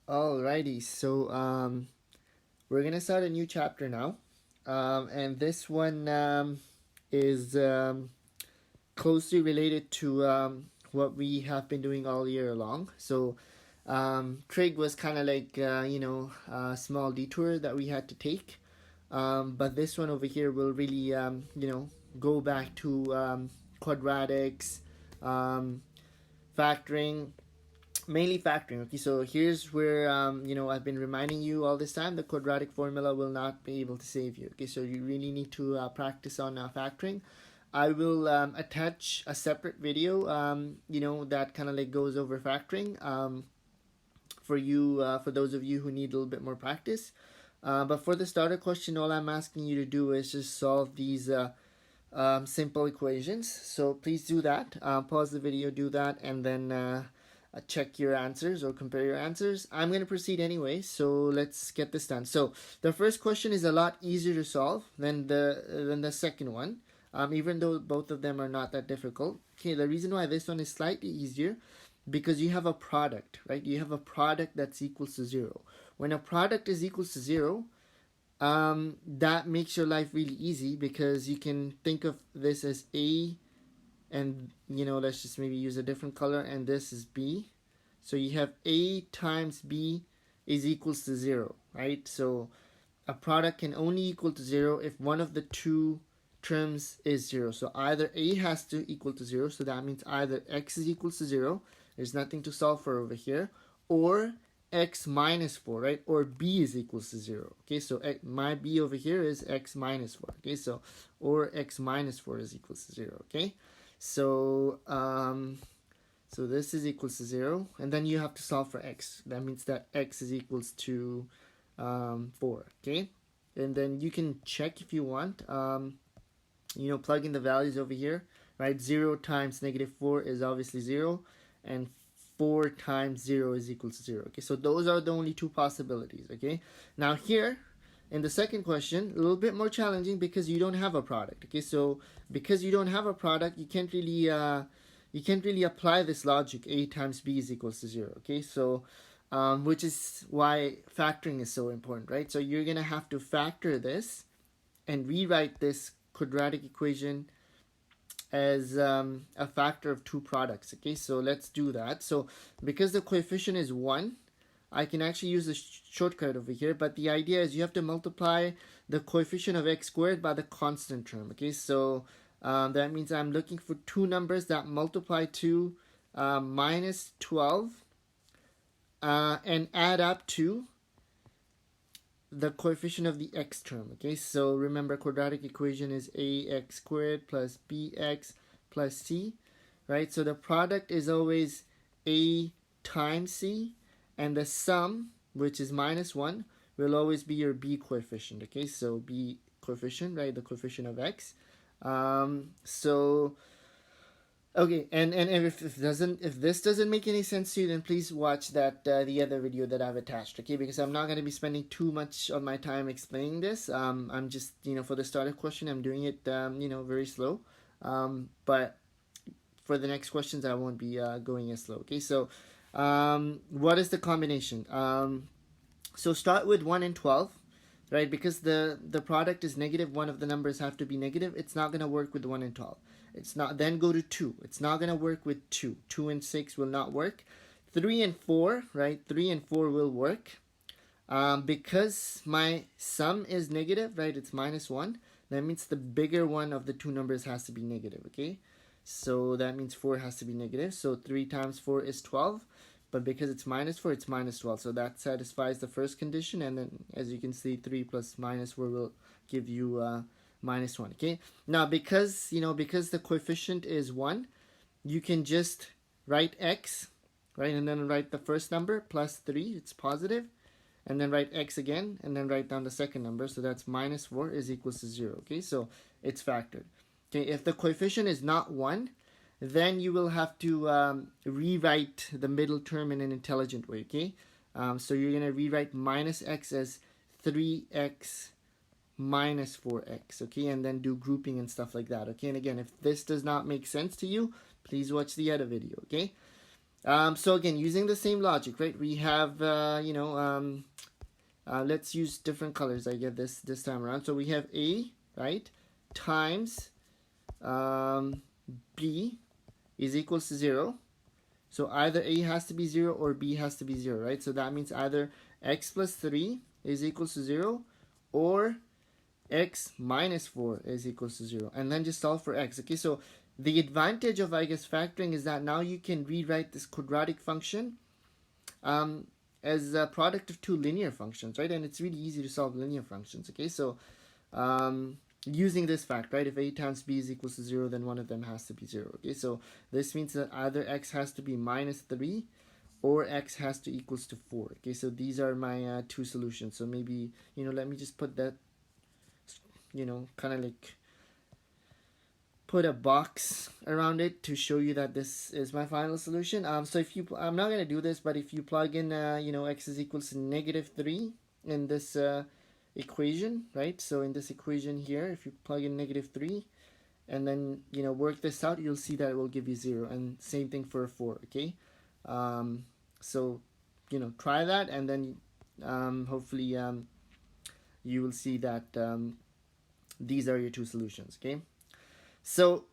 Alrighty, so we're gonna start a new chapter now, and this one is closely related to what we have been doing all year long. So trig was kind of like a small detour that we had to take, but this one over here will really go back to quadratics, factoring, mainly factoring. Okay, so here's where I've been reminding you all this time: the quadratic formula will not be able to save you. Okay, so you really need to practice on factoring. I will attach a separate video that kind of like goes over factoring for you, for those of you who need a little bit more practice. But for the starter question, all I'm asking you to do is just solve these simple equations. So please do that. Pause the video, do that, and then check your answers or compare your answers. I'm going to proceed anyway, so let's get this done. So the first question is a lot easier to solve than the second one, even though both of them are not that difficult. Okay, the reason why this one is slightly easier, because you have a product, right? You have a product that's equals to 0. When a product is equals to 0, that makes your life really easy, because you can think of this as A, and let's just maybe use a different color, and this is B. So you have A times B is equals to 0, right? So a product can only equal to 0 if one of the two terms is 0. So either A has to equal to 0, so that means either X is equals to 0, there's nothing to solve for over here, or X minus 4, right? Or B is equals to 0. Okay, so my B over here is X minus 4. Okay, so or X minus 4 is equals to 0. Okay, so so this is equals to 0, and then you have to solve for X. That means that X is equals to 4. Okay, and then you can check if you want. Plug in the values over here, right? 0 times negative 4 is obviously 0, and 4 times 0 is equal to 0. Okay, so those are the only two possibilities. Okay, now here in the second question, a little bit more challenging because you don't have a product. Okay, so because you don't have a product, you can't really apply this logic: A times B is equals to 0. Okay, so which is why factoring is so important, right? So you're gonna have to factor this and rewrite this quadratic equation as a factor of two products. Okay, so let's do that. So because the coefficient is 1, I can actually use the shortcut over here, but the idea is you have to multiply the coefficient of x squared by the constant term. Okay, so that means I'm looking for two numbers that multiply to minus 12 and add up to the coefficient of the x term. Okay, so remember, quadratic equation is ax squared plus bx plus c, right? So the product is always a times c, and the sum, which is minus 1, will always be your b coefficient. Okay, so b coefficient, right, the coefficient of x. Okay, and if this doesn't make any sense to you, then please watch that the other video that I've attached. Okay, because I'm not going to be spending too much of my time explaining this. I'm just for the starter question, I'm doing it very slow. But for the next questions, I won't be going as slow. Okay, so what is the combination? So start with 1 and 12. Right, because the product is negative, one of the numbers have to be negative. It's not going to work with 1 and 12. It's not. Then go to 2. It's not going to work with 2. 2 and 6 will not work. 3 and 4, right? 3 and 4 will work. Because my sum is negative, right? It's minus 1. That means the bigger one of the two numbers has to be negative, okay? So that means 4 has to be negative. So 3 times 4 is 12. But because it's minus 4, it's minus 12. So that satisfies the first condition. And then, as you can see, 3 plus minus 4 will give you minus 1. Okay. Now, because the coefficient is 1, you can just write x, right? And then write the first number plus 3. It's positive. And then write x again. And then write down the second number. So that's minus 4 is equals to 0. Okay. So it's factored. Okay. If the coefficient is not 1, then you will have to rewrite the middle term in an intelligent way. Okay, so you're going to rewrite minus x as 3x minus 4x. Okay, and then do grouping and stuff like that. Okay, and again, if this does not make sense to you, please watch the other video. Okay, So again, using the same logic, right? We have, let's use different colors. I get this time around. So we have A, right, times B is equals to 0. So either A has to be 0 or B has to be 0, right? So that means either x plus 3 is equals to 0 or x minus 4 is equals to 0. And then just solve for x. Okay, so the advantage of, I guess, factoring is that now you can rewrite this quadratic function as a product of two linear functions, right? And it's really easy to solve linear functions, okay? So using this fact, right, if A times B is equals to 0, then one of them has to be 0, okay? So this means that either x has to be minus 3 or x has to equals to 4, okay? So these are my two solutions. So maybe, let me just put that, kind of like put a box around it to show you that this is my final solution. So if you, I'm not going to do this, but if you plug in, x is equals to negative 3 in this equation, right? So in this equation here, if you plug in negative 3 and then, work this out, you'll see that it will give you 0. And same thing for a 4, okay? So, try that, and then hopefully you will see that these are your two solutions, okay? So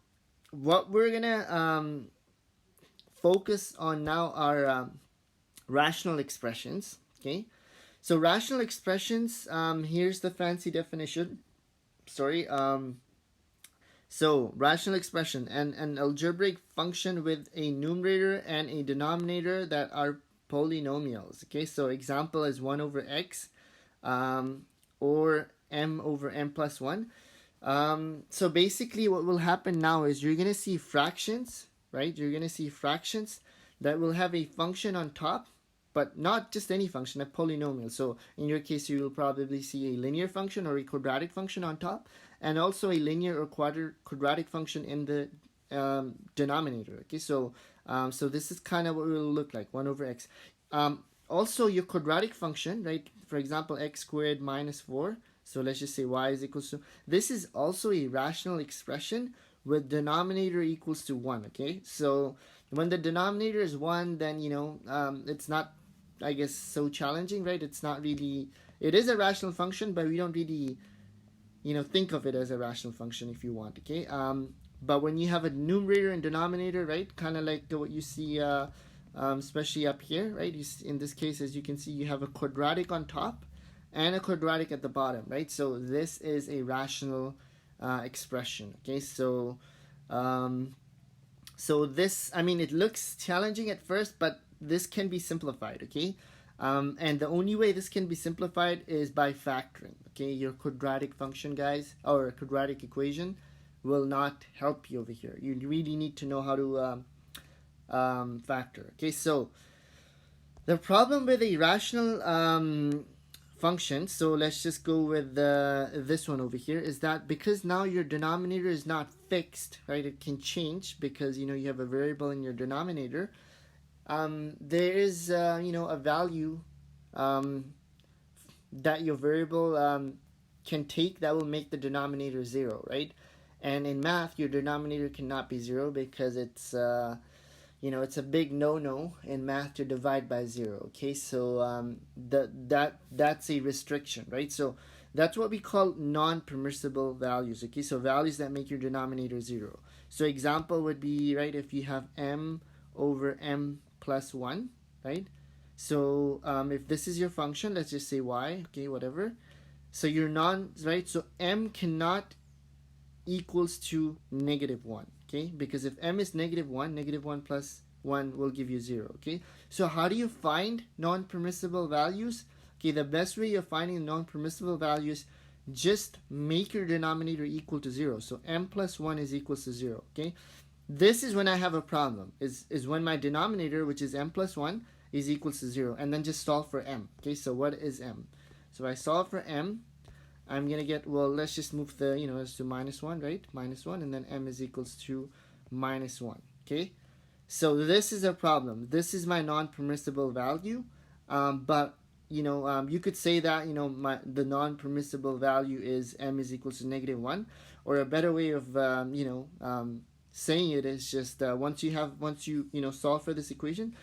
what we're gonna focus on now are rational expressions, okay? So rational expressions, here's the fancy definition. Sorry. So rational expression, an algebraic function with a numerator and a denominator that are polynomials, okay? So example is 1 over x or m over m plus 1. So basically what will happen now is you're going to see fractions, right? You're going to see fractions that will have a function on top, but not just any function, a polynomial. So in your case, you will probably see a linear function or a quadratic function on top, and also a linear or quadratic function in the denominator, okay? So this is kind of what it will look like, 1 over x. Also, your quadratic function, right? For example, x squared minus 4. So let's just say y is equals to, this is also a rational expression with denominator equals to 1, okay? So when the denominator is 1, then, it's not, I guess, so challenging, right? It's not really, it is a rational function, but we don't really, think of it as a rational function if you want, okay? But when you have a numerator and denominator, right, kind of like what you see, especially up here, right? In this case, as you can see, you have a quadratic on top and a quadratic at the bottom, right? So this is a rational expression, okay? So this, I mean, it looks challenging at first, but this can be simplified, okay? And the only way this can be simplified is by factoring, okay? Your quadratic function, guys, or quadratic equation will not help you over here. You really need to know how to factor, okay? So the problem with a rational function, so let's just go with this one over here, is that because now your denominator is not fixed, right? It can change because you have a variable in your denominator. There is a value that your variable can take that will make the denominator 0, right? And in math, your denominator cannot be 0 because it's it's a big no-no in math to divide by 0, okay? So that's a restriction, right? So that's what we call non-permissible values, okay? So values that make your denominator 0. So example would be, right, if you have m over m plus 1, right? So if this is your function, let's just say y, okay, whatever. So you're right? So m cannot equals to negative 1, okay? Because if m is negative 1, negative 1 plus 1 will give you 0, okay? So how do you find non-permissible values? Okay, the best way of finding non-permissible values, just make your denominator equal to 0. So m plus 1 is equals to 0, okay? This is when I have a problem, is when my denominator, which is m plus 1, is equals to 0. And then just solve for m, okay? So what is m? So if I solve for m, I'm going to get, well, let's just move the, as to minus 1, right? Minus 1, and then m is equals to minus 1, okay? So this is a problem. This is my non-permissible value, but, you could say that, the non-permissible value is m is equals to negative 1, or a better way of, saying it is just once you solve for this equation,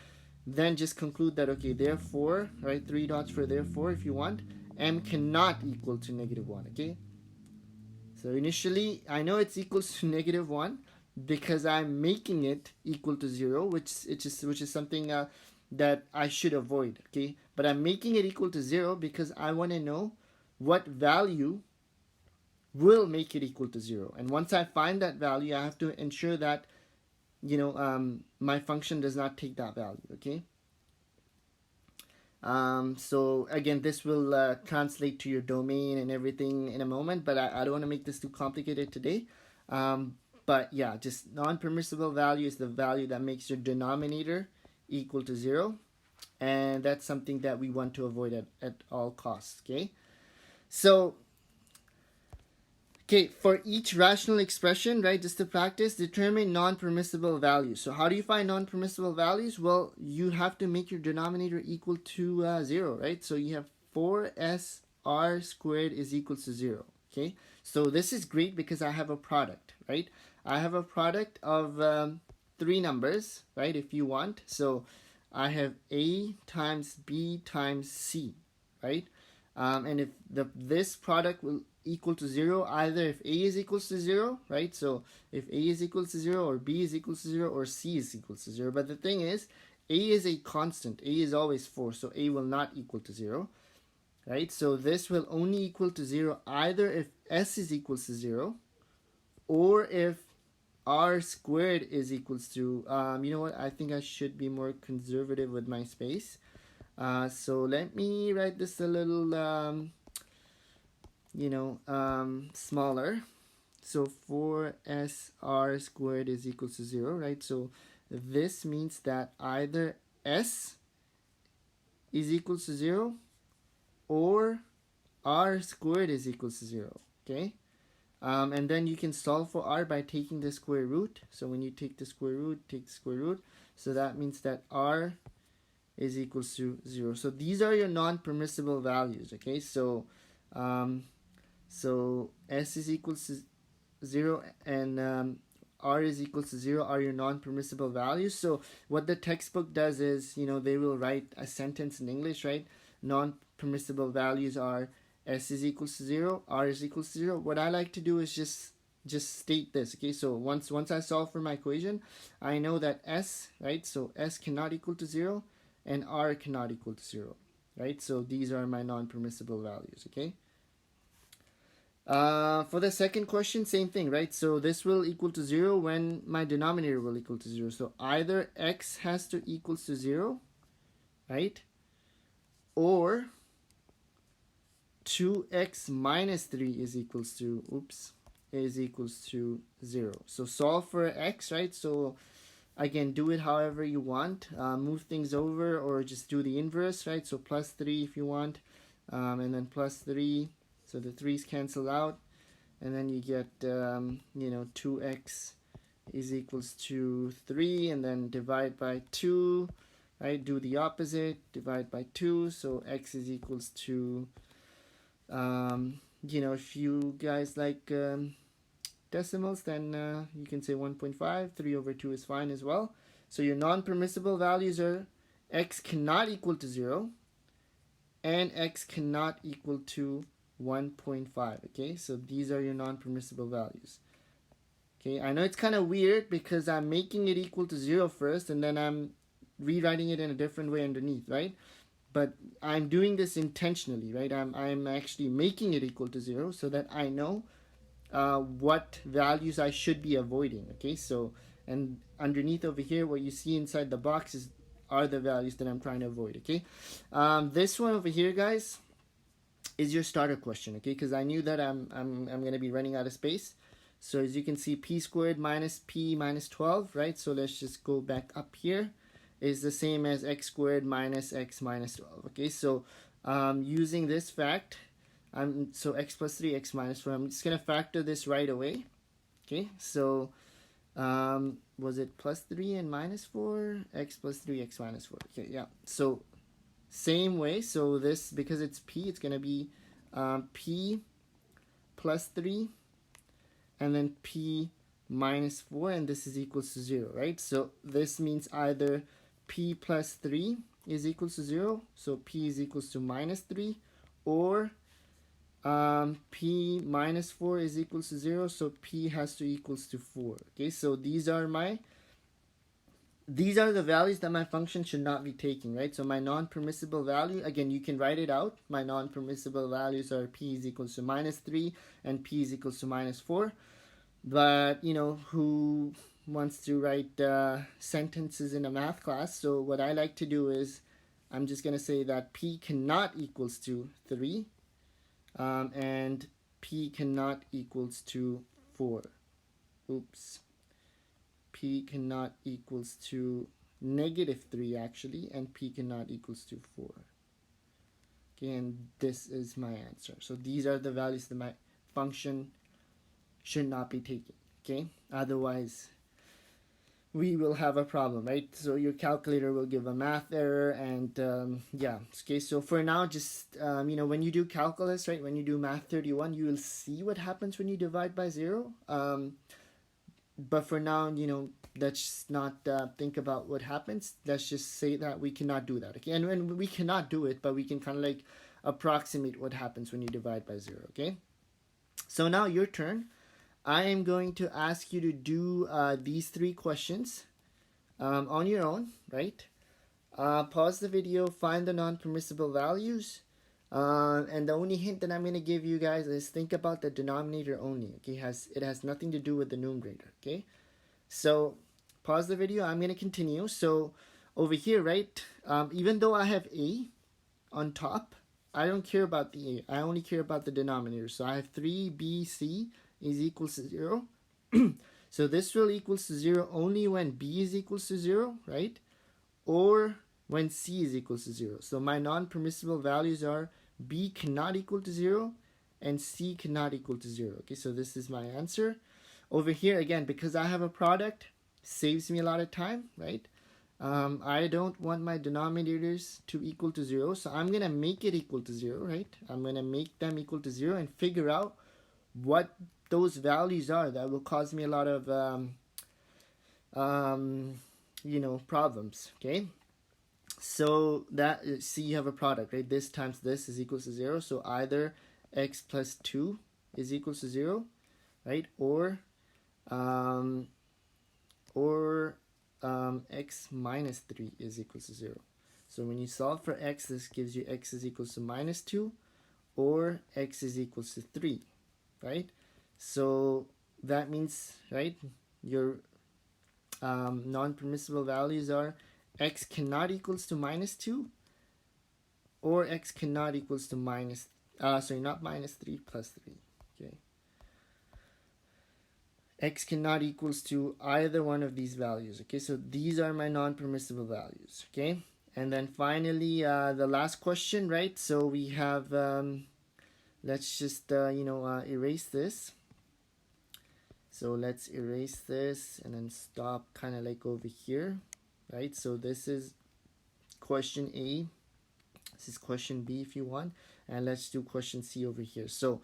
then just conclude that, okay, therefore, right, 3 dots for therefore if you want, m cannot equal to -1. Okay, so initially I know it's equals to -1 because I'm making it equal to 0, which is something that I should avoid. Okay, but I'm making it equal to 0 because I want to know what value will make it equal to 0, and once I find that value, I have to ensure that my function does not take that value. Okay, so again, this will translate to your domain and everything in a moment, but I don't want to make this too complicated today. But yeah, just non-permissible value is the value that makes your denominator equal to 0, and that's something that we want to avoid at all costs. Okay, so for each rational expression, right, just to practice, determine non-permissible values. So how do you find non-permissible values? Well, you have to make your denominator equal to 0, right? So you have 4sr squared is equals to 0. Okay, so this is great because I have a product, right? I have a product of 3 numbers, right, if you want. So I have a times b times c, right? And if this product will equal to 0 either if a is equals to 0, right? So if a is equals to 0, or b is equals to 0, or c is equals to 0. But the thing is, a is a constant. A is always 4, so a will not equal to 0, right? So this will only equal to 0 either if s is equals to 0, or if r squared is equals to, you know what, I think I should be more conservative with my space. So let me write this a little smaller. So 4sr squared is equals to 0, right? So this means that either s is equals to 0 or r squared is equals to 0. Okay, and then you can solve for r by taking the square root. So when you take the square root, take the square root. So that means that r is equals to 0. So these are your non-permissible values. Okay, so s is equals to 0 and r is equals to 0 are your non-permissible values. So what the textbook does is, they will write a sentence in English, right? Non-permissible values are s is equals to 0, r is equals to 0. What I like to do is just state this. Okay, so once I solve for my equation, I know that s, right? So s cannot equal to 0 and r cannot equal to 0, right? So these are my non-permissible values. Okay. For the second question, same thing, right? So this will equal to 0 when my denominator will equal to 0. So either x has to equals to 0, right? Or 2x minus 3 is equals to, is equals to 0. So solve for x, right? So again, do it however you want. Move things over or just do the inverse, right? So plus 3 if you want, and then plus 3. So the 3's cancel out, and then you get 2x is equals to 3, and then divide by 2, right? Do the opposite, divide by 2. So x is equals to, if you guys like decimals, then you can say 1.5. 3 over 2 is fine as well. So your non-permissible values are x cannot equal to 0 and x cannot equal to 1.5. Okay, so these are your non-permissible values. Okay, I know it's kind of weird because I'm making it equal to 0 first and then I'm rewriting it in a different way underneath, right? But I'm doing this intentionally, right? I'm actually making it equal to 0 so that I know what values I should be avoiding. Okay, so and underneath over here, what you see inside the box are the values that I'm trying to avoid. Okay, this one over here, guys, is your starter question. Okay, because I knew that I'm going to be running out of space. So as you can see, p squared minus p minus 12, right? So let's just go back up here. Is the same as x squared minus x minus 12. Okay, so using this fact, so x plus 3, x minus 4. I'm just going to factor this right away. Okay, so was it plus 3 and minus 4? X plus 3, x minus 4. Okay, yeah. So same way. So this, because it's p, it's going to be p plus 3 and then p minus 4, and this is equals to 0, right? So this means either p plus 3 is equals to 0, so p is equals to minus 3, or p minus 4 is equals to 0, so p has to equals to 4. Okay, so these are the values that my function should not be taking, right? So my non-permissible value, again, you can write it out. My non-permissible values are p is equals to minus 3 and p is equals to minus 4. But, you know, who wants to write sentences in a math class? So what I like to do is I'm just going to say that p cannot equals to 3 and p cannot equals to 4. Oops. P cannot equals to negative 3 actually, and p cannot equals to 4. Okay, and this is my answer. So these are the values that my function should not be taking. Okay, otherwise we will have a problem, right? So your calculator will give a math error, and yeah. Okay, so for now, just you know, when you do calculus, right, when you do math 31, you will see what happens when you divide by 0. But for now, you know, let's not think about what happens. Let's just say that we cannot do that, okay? And when we cannot do it, but we can kind of like approximate what happens when you divide by 0, okay? So now your turn. I am going to ask you to do these 3 questions on your own, right? Pause the video, find the non-permissible values, and the only hint that I'm going to give you guys is think about the denominator only. Okay, it has nothing to do with the numerator. Okay, so pause the video. I'm going to continue. So over here, right, even though I have a on top, I don't care about the a. I only care about the denominator. So I have 3bc is equals to 0. So this will equals to 0 only when b is equals to 0, right? Or when c is equals to 0. So my non-permissible values are b cannot equal to 0 and c cannot equal to 0. Okay, so this is my answer. Over here, again, because I have a product, saves me a lot of time, right? I don't want my denominators to equal to 0, so I'm going to make it equal to 0, right? I'm going to make them equal to 0 and figure out what those values are that will cause me a lot of you know, problems. Okay, so that, see, you have a product, right? This times this is equals to 0, so either x plus 2 is equals to 0, right? Or x minus 3 is equals to 0. So when you solve for x, this gives you x is equals to minus 2 or x is equals to 3, right? So that means, right, your non-permissible values are x cannot equals to minus 2 or x cannot equals to minus, sorry, not minus 3, plus 3, okay? X cannot equals to either one of these values, okay? So these are my non-permissible values, okay? And then finally, the last question, right? So we have, let's just, you know, erase this. So let's erase this and then stop kind of like over here, right? So this is question A. This is question B if you want. And let's do question C over here. So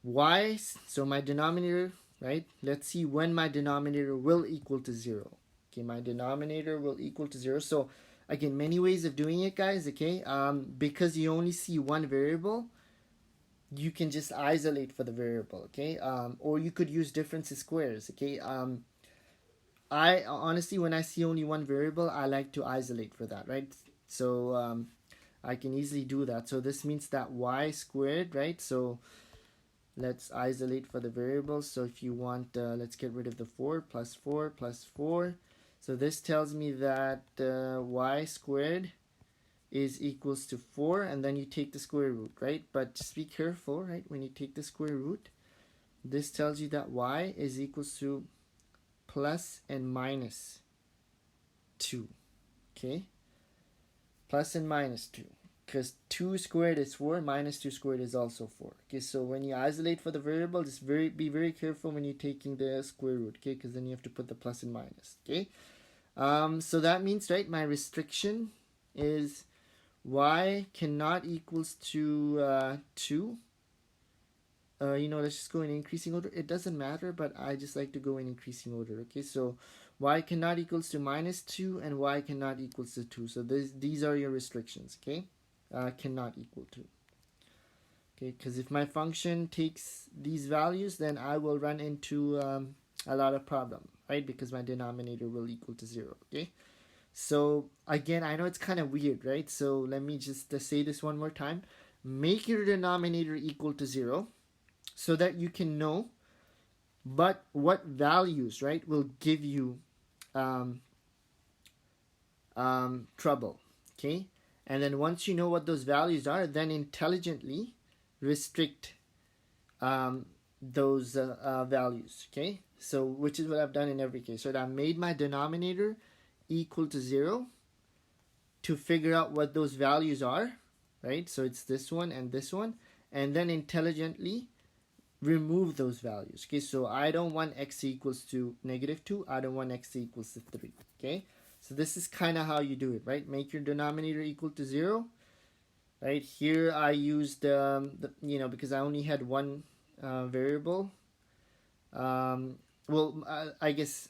y, so my denominator, right? Let's see when my denominator will equal to 0. Okay, my denominator will equal to 0. So again, many ways of doing it, guys, okay? Because you only see one variable, you can just isolate for the variable, okay? Or you could use difference of squares, okay? I honestly, when I see only one variable, I like to isolate for that, right? So I can easily do that. So this means that y squared, right? So let's isolate for the variables. So if you want, let's get rid of the 4 plus 4 plus 4. So this tells me that y squared is equals to 4, and then you take the square root, right? But just be careful, right? When you take the square root, this tells you that y is equals to plus and minus 2, okay? Plus and minus 2, because 2 squared is 4, minus 2 squared is also 4. Okay, so when you isolate for the variable, just be very careful when you're taking the square root, okay? Because then you have to put the plus and minus, okay? So that means, right, my restriction is y cannot equals to 2 let's just go in increasing order. It doesn't matter, but I just like to go in increasing order. Okay, so y cannot equals to -2 and y cannot equals to 2. So these are your restrictions. Okay, cannot equal to. Okay, because if my function takes these values, then I will run into a lot of problem, right? Because my denominator will equal to 0. Okay, so again, I know it's kind of weird, right? So let me just say this one more time. Make your denominator equal to 0 so that you can know what values, right, will give you um, trouble. Okay, and then once you know what those values are, then intelligently restrict those values. Okay, so which is what I've done in every case. So I made my denominator equal to 0 to figure out what those values are, right? So it's this one and this one, and then intelligently remove those values. Okay, so I don't want x equals to -2. I don't want x equals to 3. Okay, so this is kind of how you do it, right? Make your denominator equal to 0. Right here, I used because I only had one variable. I guess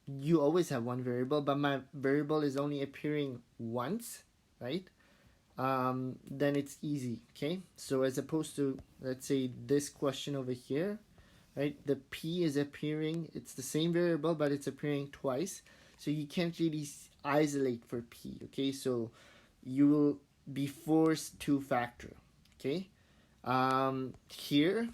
you always have one variable, but my variable is only appearing once, right? Then it's easy. Okay, so as opposed to, let's say, this question over here, right, the p is appearing, it's the same variable but it's appearing twice, so you can't really isolate for p. Okay, so you will be forced to factor. Okay, here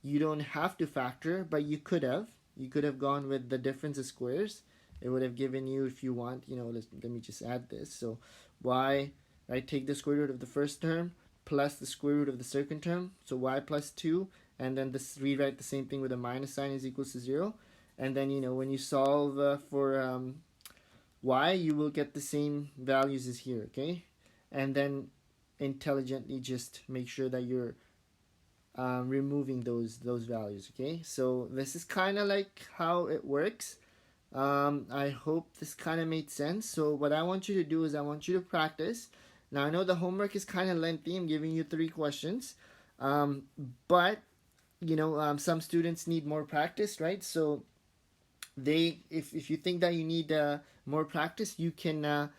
you don't have to factor, but you could have gone with the difference of squares. It would have given you, if you want, let me just add this. So y, right, take the square root of the first term plus the square root of the second term, so y plus 2, and then this rewrite the same thing with a minus sign is equals to 0, and then when you solve for y, you will get the same values as here. Okay, and then intelligently just make sure that you're removing those values. Okay, so this is kind of like how it works. I hope this kind of made sense. So what I want you to do is I want you to practice. Now I know the homework is kind of lengthy. I'm giving you 3 questions, but some students need more practice, right? So if you think that you need more practice, you can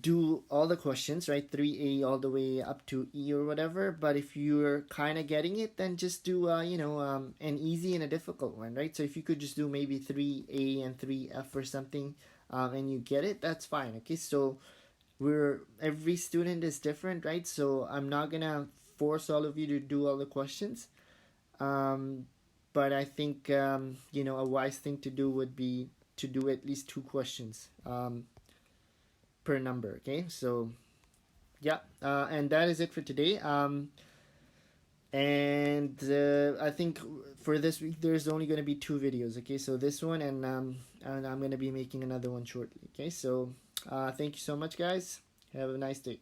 do all the questions, right? 3A all the way up to E or whatever. But if you're kind of getting it, then just do an easy and a difficult one, right? So if you could just do maybe 3A and 3F or something, and you get it, that's fine. Okay, so every student is different, right? So I'm not gonna force all of you to do all the questions, but I think a wise thing to do would be to do at least 2 questions per number. Okay, so yeah, and that is it for today. And I think for this week there's only going to be 2 videos. Okay, so this one and I'm going to be making another one shortly. Okay, so thank you so much, guys. Have a nice day.